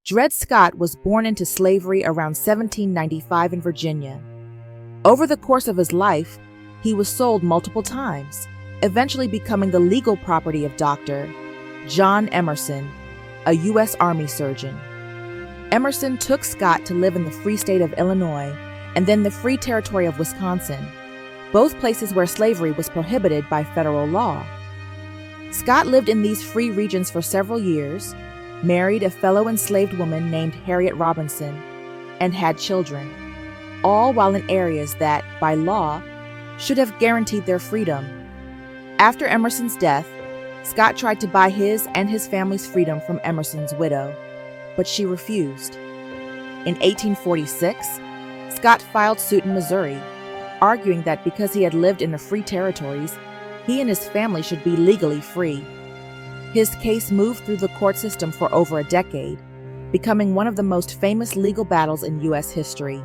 Dred Scott was born into slavery around 1795 in Virginia. Over the course of his life, he was sold multiple times, eventually becoming the legal property of Dr. John Emerson, a U.S. Army surgeon. Emerson took Scott to live in the Free State of Illinois and then the Free Territory of Wisconsin, both places where slavery was prohibited by federal law. Scott lived in these free regions for several years, married a fellow enslaved woman named Harriet Robinson, and had children, all while in areas that, by law, should have guaranteed their freedom. After Emerson's death, Scott tried to buy his and his family's freedom from Emerson's widow, but she refused. In 1846, Scott filed suit in Missouri, arguing that because he had lived in the free territories, he and his family should be legally free. His case moved through the court system for over a decade, becoming one of the most famous legal battles in U.S. history.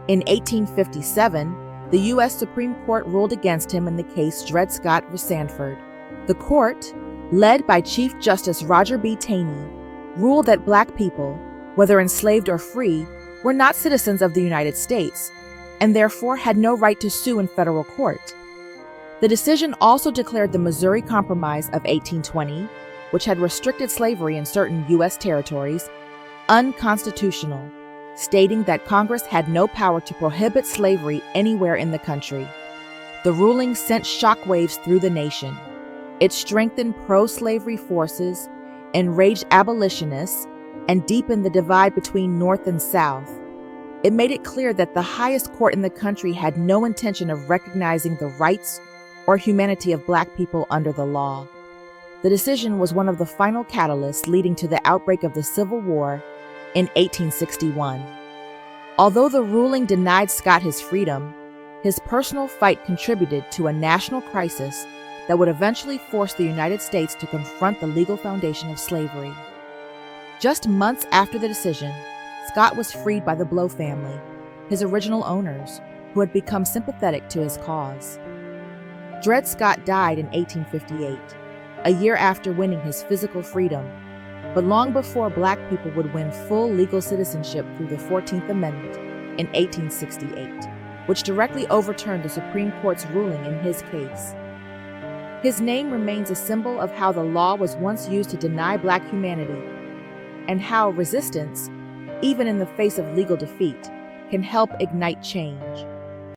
In 1857, the U.S. Supreme Court ruled against him in the case Dred Scott v. Sanford. The court, led by Chief Justice Roger B. Taney, ruled that Black people, whether enslaved or free, were not citizens of the United States, and therefore had no right to sue in federal court. The decision also declared the Missouri Compromise of 1820, which had restricted slavery in certain U.S. territories, unconstitutional, stating that Congress had no power to prohibit slavery anywhere in the country. The ruling sent shockwaves through the nation. It strengthened pro-slavery forces, enraged abolitionists, and deepened the divide between North and South. It made it clear that the highest court in the country had no intention of recognizing the rights or humanity of Black people under the law. The decision was one of the final catalysts leading to the outbreak of the Civil War in 1861. Although the ruling denied Scott his freedom, his personal fight contributed to a national crisis that would eventually force the United States to confront the legal foundation of slavery. Just months after the decision, Scott was freed by the Blow family, his original owners, who had become sympathetic to his cause. Dred Scott died in 1858, a year after winning his physical freedom, but long before Black people would win full legal citizenship through the 14th Amendment in 1868, which directly overturned the Supreme Court's ruling in his case. His name remains a symbol of how the law was once used to deny Black humanity, and how resistance, even in the face of legal defeat, can help ignite change.